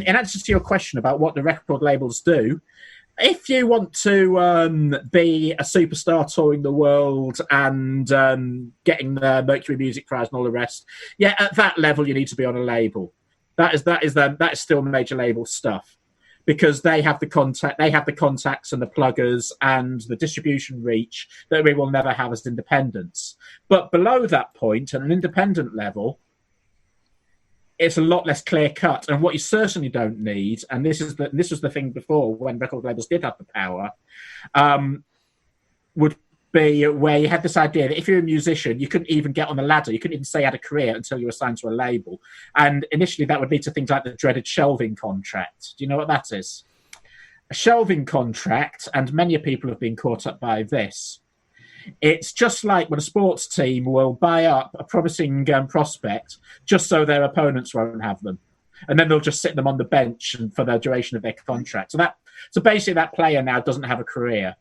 answer to your question about what the record labels do, if you want to be a superstar touring the world and getting the Mercury Music Prize and all the rest, at that level you need to be on a label. That is still major label stuff, because they have the contacts and the pluggers and the distribution reach that we will never have as independents. But below that point, at an independent level, it's a lot less clear cut. And what you certainly don't need, and this was the thing before when record labels did have the power, would be where you had this idea that if you're a musician, you couldn't even get on the ladder. You couldn't even say you had a career until you were signed to a label. And initially that would lead to things like the dreaded shelving contract. Do you know what that is? A shelving contract, and many people have been caught up by this. It's just like when a sports team will buy up a promising prospect just so their opponents won't have them. And then they'll just sit them on the bench for the duration of their contract. So basically that player now doesn't have a career,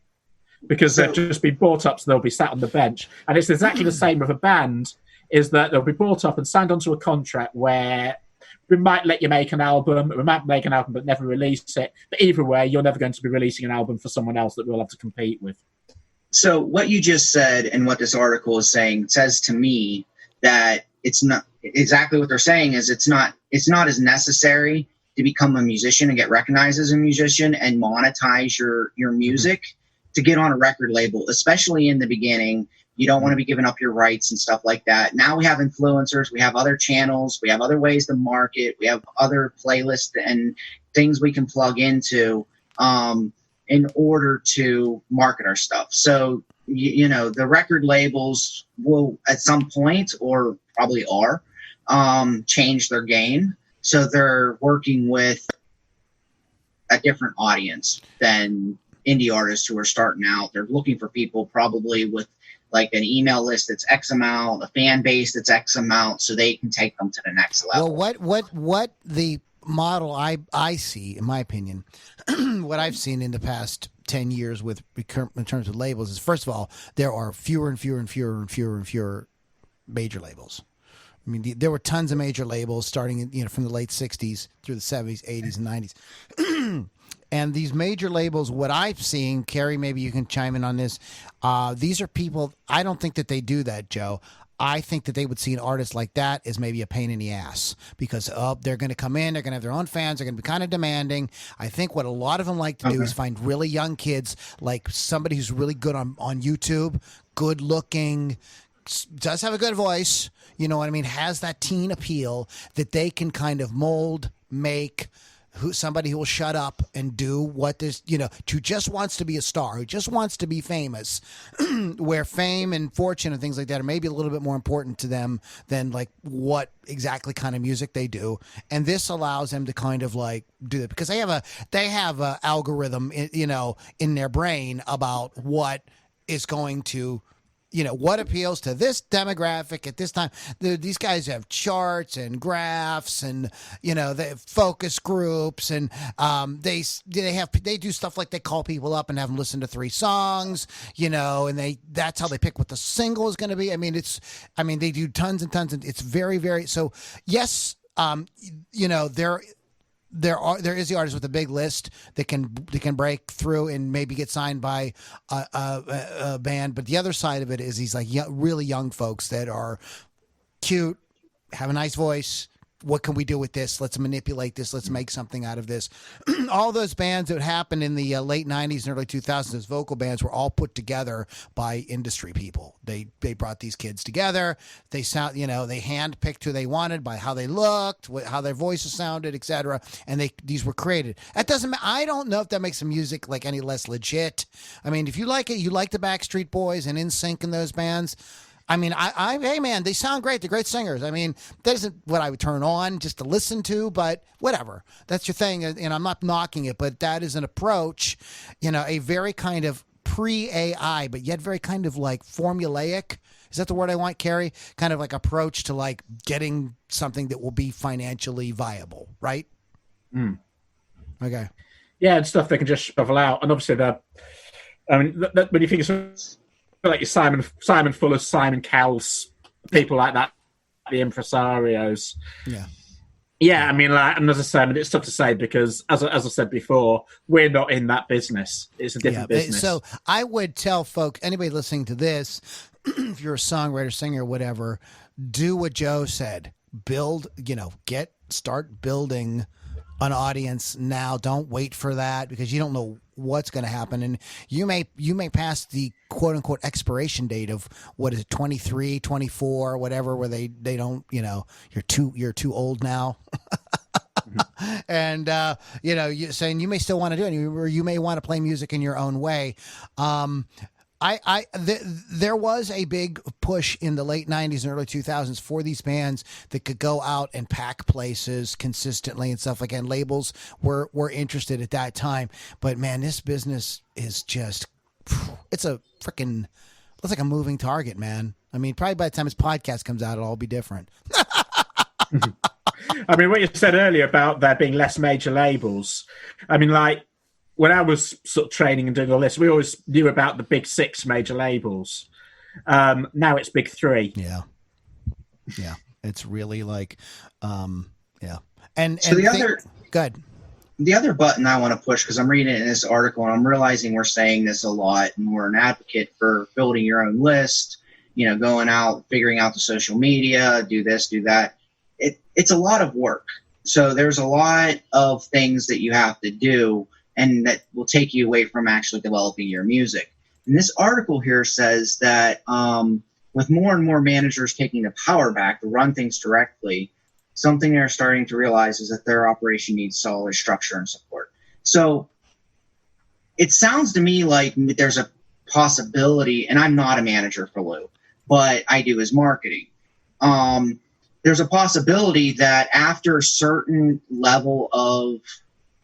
because they've just been brought up, so they'll be sat on the bench. And it's exactly the same with a band, is that they'll be brought up and signed onto a contract where we might let you make an album, we might make an album but never release it. But either way, you're never going to be releasing an album for someone else that we'll have to compete with. So what you just said and what this article is saying says to me that it's not exactly what they're saying is it's not as necessary to become a musician and get recognized as a musician and monetize your music to get on a record label, especially in the beginning. You don't want to be giving up your rights and stuff like that. Now we have influencers, we have other channels, we have other ways to market, we have other playlists and things we can plug into in order to market our stuff. So, the record labels will at some point, or probably are, change their game. So they're working with a different audience than indie artists who are starting out. They're looking for people probably with like an email list that's X amount, a fan base that's X amount, so they can take them to the next level. Well, what the model I see, in my opinion, what I've seen in the past 10 years in terms of labels is, first of all, there are fewer and fewer and fewer and fewer and fewer major labels. I mean, there were tons of major labels starting from the late 60s through the 70s, 80s, and 90s. And these major labels, what I've seen, Carrie, maybe you can chime in on this. These are people, I don't think that they do that, Joe. I think that they would see an artist like that as maybe a pain in the ass, because they're going to come in, they're going to have their own fans, they're going to be kind of demanding. I think what a lot of them like to do is find really young kids, like somebody who's really good on YouTube, good looking, does have a good voice, you know what I mean, has that teen appeal that they can kind of mold, make, somebody who will shut up and do what this, who just wants to be a star, who just wants to be famous, where fame and fortune and things like that are maybe a little bit more important to them than like what exactly kind of music they do. And this allows them to kind of like do that because they have a algorithm, in their brain about what is going to, what appeals to this demographic at this time. These guys have charts and graphs and, they have focus groups and they do stuff like they call people up and have them listen to 3 songs, and that's how they pick what the single is going to be. I mean, they do tons and tons and it's very, very, so yes, there is the artist with a big list that can break through and maybe get signed by a band, but the other side of it is these like really young folks that are cute, have a nice voice. What can we do with this? Let's manipulate this. Let's make something out of this. All those bands that happened in the late 90s and early 2000s, those vocal bands were all put together by industry people. They brought these kids together. They sound, they handpicked who they wanted by how they looked, how their voices sounded, etc. And these were created. That doesn't. I don't know if that makes the music like any less legit. I mean, if you like it, you like the Backstreet Boys and NSYNC in those bands. I mean, hey man, they sound great. They're great singers. I mean, that isn't what I would turn on just to listen to, but whatever. That's your thing, and I'm not knocking it, but that is an approach, a very kind of pre-AI, but yet very kind of like formulaic. Is that the word I want, Carrie? Kind of like approach to like getting something that will be financially viable, right? Mm. Okay. Yeah, and stuff they can just shovel out, and obviously when you think of like your Simon Fuller, Simon Cowell's, people like that, the impresarios. Yeah. I mean, like, and as I said, it's tough to say because, as I said before, we're not in that business. It's a different business. So I would tell folks, anybody listening to this, if you're a songwriter, singer, whatever, do what Joe said. Build, start building an audience now. Don't wait for that because you don't know what's going to happen, and you may pass the quote unquote expiration date of what is it, 23, 24, whatever, where they don't, you're too old now. And you saying you may still want to do it, or you may want to play music in your own way. There was a big push in the late 90s and early 2000s for these bands that could go out and pack places consistently and stuff like that. And labels were interested at that time. But man, this business is just, it's like a moving target, man. I mean, probably by the time this podcast comes out, it'll all be different. I mean, what you said earlier about there being less major labels, I mean, like, when I was sort of training and doing all this, we always knew about the big 6 major labels. Now it's big 3. Yeah. It's really like, yeah. And so good. The other button I want to push, because I'm reading it in this article and I'm realizing we're saying this a lot, and we're an advocate for building your own list, going out, figuring out the social media, do this, do that. It's a lot of work. So there's a lot of things that you have to do, and that will take you away from actually developing your music. And this article here says that with more and more managers taking the power back to run things directly, something they're starting to realize is that their operation needs solid structure and support. So it sounds to me like there's a possibility, and I'm not a manager for Lou, but I do his marketing. There's a possibility that after a certain level of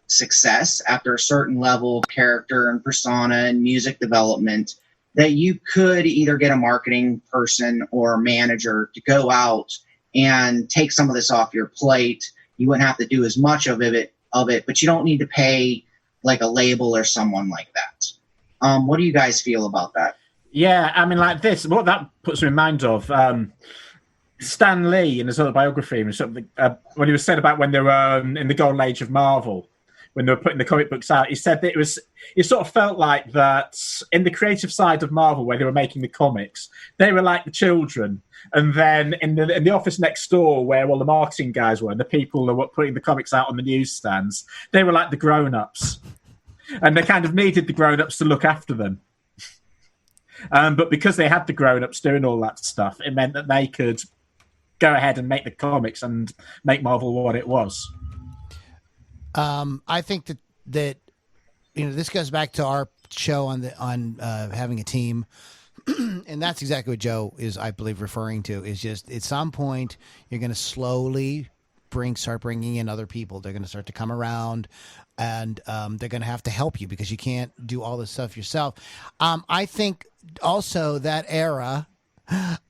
success, after a certain level of character and persona and music development, that you could either get a marketing person or a manager to go out and take some of this off your plate. You wouldn't have to do as much of it, but you don't need to pay like a label or someone like that. What do you guys feel about that? Yeah, I mean, like this, what that puts me in mind of, Stan Lee in his autobiography, when he was said about when they were in the golden age of Marvel, when they were putting the comic books out, he said that it sort of felt like that in the creative side of Marvel, where they were making the comics, they were like the children. And then in the office next door, where all the marketing guys were, and the people who were putting the comics out on the newsstands, they were like the grown-ups. And they kind of needed the grown-ups to look after them. But because they had the grown-ups doing all that stuff, it meant that they could go ahead and make the comics and make Marvel what it was. I think that this goes back to our show on having a team, and that's exactly what Joe is, I believe, referring to. Is just at some point you're going to slowly start bringing in other people. They're going to start to come around, and they're going to have to help you because you can't do all this stuff yourself. I think also that era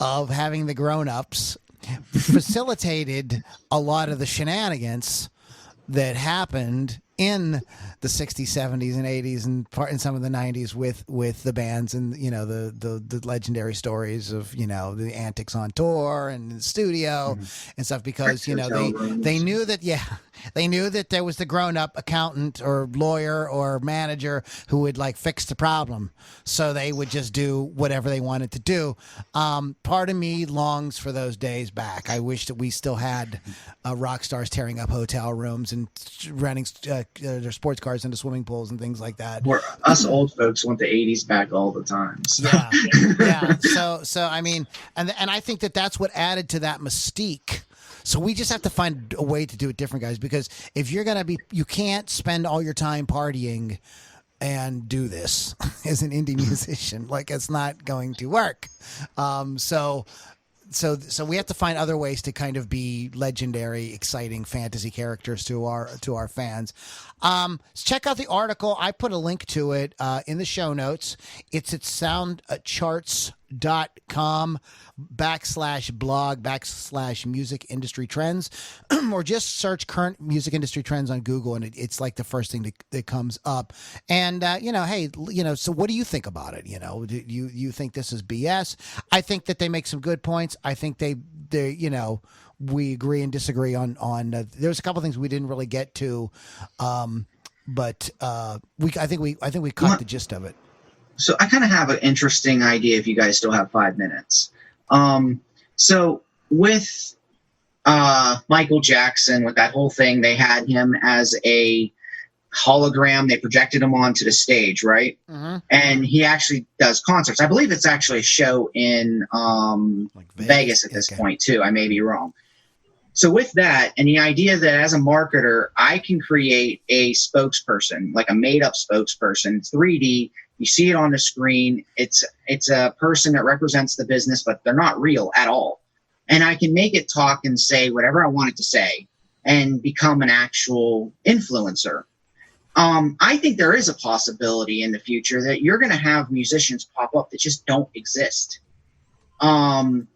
of having the grown-ups facilitated a lot of the shenanigans that happened in the 60s, 70s, and 80s, and some of the 90s with the bands, and the legendary stories of the antics on tour and in the studio and stuff, because they knew that there was the grown-up accountant or lawyer or manager who would fix the problem, so they would just do whatever they wanted to do. Part of me longs for those days back. I wish that we still had rock stars tearing up hotel rooms and running their sports cars into swimming pools and things like that. Where us old folks want the 80s back all the time. So. Yeah. So I mean, and I think that's what added to that mystique. So we just have to find a way to do it different, guys, because if you're going to you can't spend all your time partying and do this as an indie musician. It's not going to work. So we have to find other ways to kind of be legendary, exciting fantasy characters to our fans. Check out the article. I put a link to it in the show notes. It's at soundcharts.com/blog/music industry trends, or just search current music industry trends on Google, and it's the first thing that comes up. And hey, so what do you think about it? Do you think this is BS? I think that they make some good points. I think they we agree and disagree on there's a couple things we didn't really get to, but I think we caught the gist of it. So I kind of have an interesting idea if you guys still have 5 minutes. So with Michael Jackson, with that whole thing, they had him as a hologram. They projected him onto the stage, right? Mm-hmm. And he actually does concerts. I believe it's actually a show in Vegas at this point too. I may be wrong. So with that, and the idea that as a marketer, I can create a spokesperson, like a made-up spokesperson, 3D. You see it on the screen. It's a person that represents the business, but they're not real at all. And I can make it talk and say whatever I want it to say and become an actual influencer. I think there is a possibility in the future that you're going to have musicians pop up that just don't exist. You're going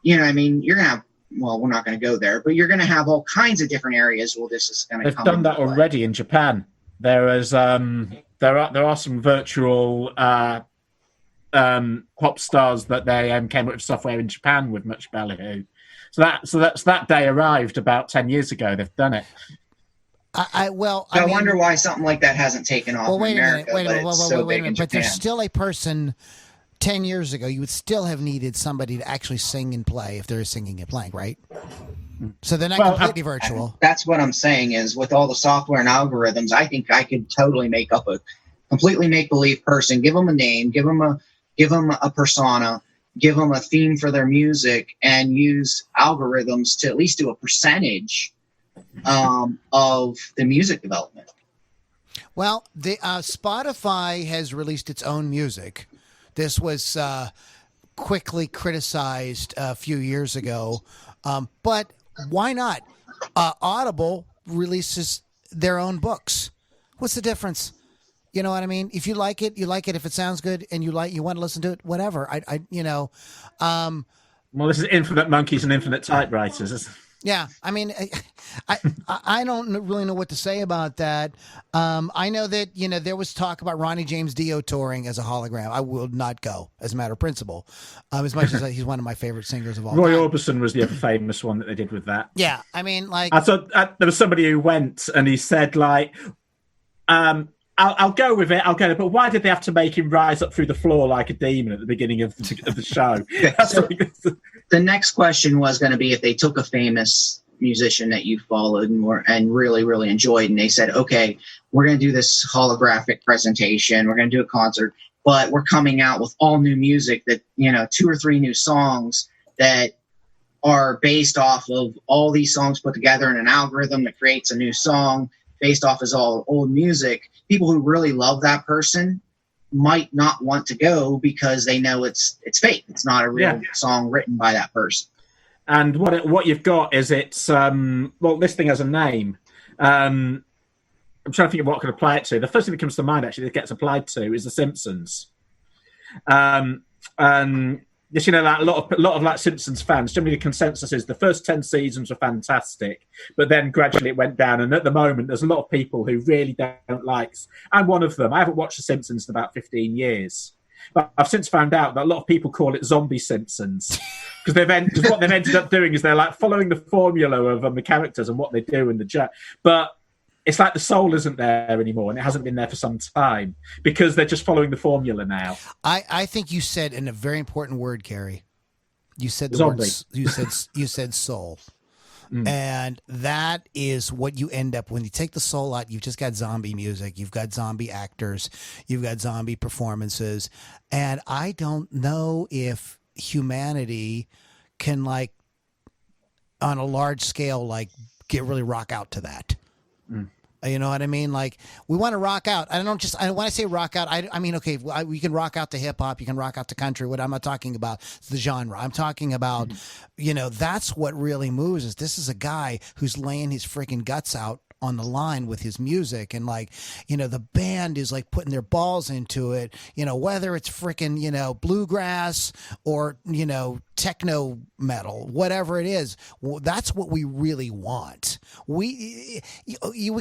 to have, well, we're not going to go there, but you're going to have all kinds of different areas where this is going to come. They've done that already in Japan. There is there are some virtual pop stars that they came up with software in Japan with much ballyhoo. So that day arrived about 10 years ago. They've done it. I wonder why something like that hasn't taken off in America. Wait a minute. But there's still a person 10 years ago. You would still have needed somebody to actually sing and play if they're singing and playing, right? So they're not completely virtual. That's what I'm saying is with all the software and algorithms, I think I could totally make up a completely make-believe person, give them a name, give them a persona, give them a theme for their music, and use algorithms to at least do a percentage of the music development. Well, the Spotify has released its own music. This was quickly criticized a few years ago, but why not? Audible releases their own books. What's the difference? You know what I mean? If you like it, you like it. If it sounds good and you want to listen to it, whatever. Well, this is infinite monkeys and infinite typewriters. Yeah, I mean, I don't really know what to say about that. I know that there was talk about Ronnie James Dio touring as a hologram. I will not go, as a matter of principle, as much as he's one of my favorite singers of all time. Roy Orbison was the other famous one that they did with that. Yeah, I mean, I thought there was somebody who went and he said I'll go with it. I'll get it. But why did they have to make him rise up through the floor like a demon at the beginning of the show? The next question was going to be if they took a famous musician that you followed and really, really enjoyed, and they said, okay, we're going to do this holographic presentation. We're going to do a concert, but we're coming out with all new music that, 2 or 3 new songs that are based off of all these songs put together in an algorithm that creates a new song based off his all old music, people who really love that person might not want to go because they know it's fake. It's not a real song written by that person. And what you've got is it's this thing has a name. I'm trying to think of what I could apply it to. The first thing that comes to mind actually that gets applied to is The Simpsons. And just, like a lot of like Simpsons fans, generally the consensus is the first 10 seasons were fantastic, but then gradually it went down. And at the moment, there's a lot of people who really don't like. I'm one of them. I haven't watched The Simpsons in about 15 years, but I've since found out that a lot of people call it Zombie Simpsons because what they've ended up doing is they're like following the formula of the characters and what they do in the chat, but it's like the soul isn't there anymore, and it hasn't been there for some time because they're just following the formula now. I think you said in a very important word, Gary. You said the Zombie. word. You said soul, and that is what you end up when you take the soul out. You've just got zombie music. You've got zombie actors. You've got zombie performances, and I don't know if humanity can, like, on a large scale, like, get really rock out to that. You know what I mean? Like, we want to rock out. When I say rock out, I mean, okay, we can rock out to hip hop. You can rock out to country. What I'm not talking about is the genre. I'm talking about, that's what really moves us. This is a guy who's laying his freaking guts out on the line with his music, and like, the band is like putting their balls into it, whether it's freaking, bluegrass or, techno metal, whatever it is. Well, that's what we really want. We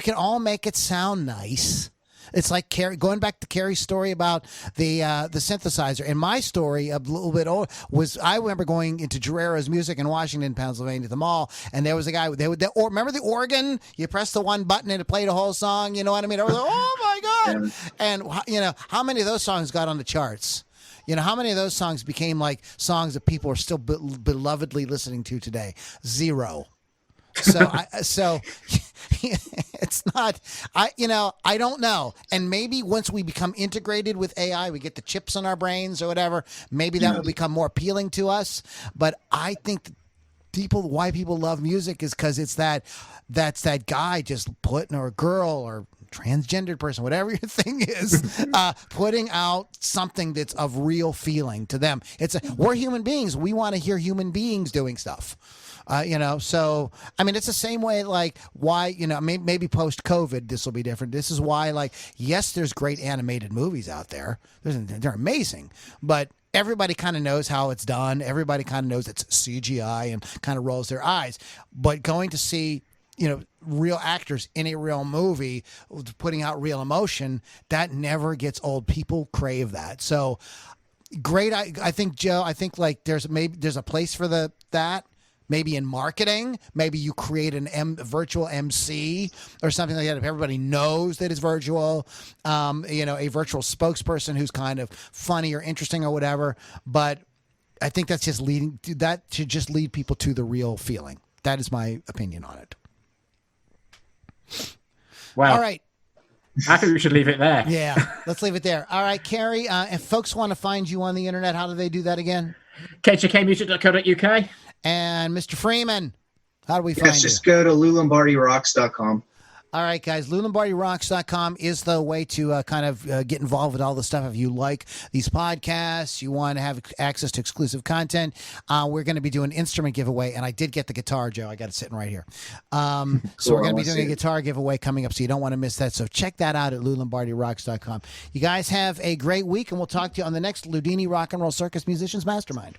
can all make it sound nice. It's like going back to Carrie's story about the synthesizer. And my story, a little bit old, was I remember going into Guerrero's Music in Washington, Pennsylvania, at the mall, and there was a guy. Remember the organ? You press the one button and it played a whole song. You know what I mean? I was like, oh my god! And how many of those songs got on the charts? How many of those songs became like songs that people are still belovedly listening to today? Zero. So it's not, I don't know. And maybe once we become integrated with AI, we get the chips on our brains or whatever, maybe that will become more appealing to us. But I think why people love music is because that's that guy just putting, or a girl or transgendered person, whatever your thing is, putting out something that's of real feeling to them. We're human beings. We want to hear human beings doing stuff. So, I mean, it's the same way, like, why, maybe post-COVID, this will be different. This is why, like, yes, there's great animated movies out there. They're amazing. But everybody kind of knows how it's done. Everybody kind of knows it's CGI and kind of rolls their eyes. But going to see, real actors in a real movie putting out real emotion, that never gets old. People crave that. So, great. I think, Joe, like there's a place for that. Maybe in marketing, maybe you create a virtual MC or something like that. If everybody knows that it's virtual, a virtual spokesperson who's kind of funny or interesting or whatever. But I think that should just lead people to the real feeling. That is my opinion on it. Wow. All right. I think we should leave it there. Yeah, let's leave it there. All right, Carrie, if folks want to find you on the internet, how do they do that again? KJKmusic.co.uk. And Mr. Freeman, how do we find you? Just go to LouLombardiRocks.com. All right, guys, LouLombardiRocks.com is the way to kind of get involved with all the stuff. If you like these podcasts, you want to have access to exclusive content, we're going to be doing an instrument giveaway. And I did get the guitar, Joe. I got it sitting right here. So we're going to be doing a guitar giveaway coming up, so you don't want to miss that. So check that out at LouLombardiRocks.com. You guys have a great week, and we'll talk to you on the next Ludini Rock and Roll Circus Musicians Mastermind.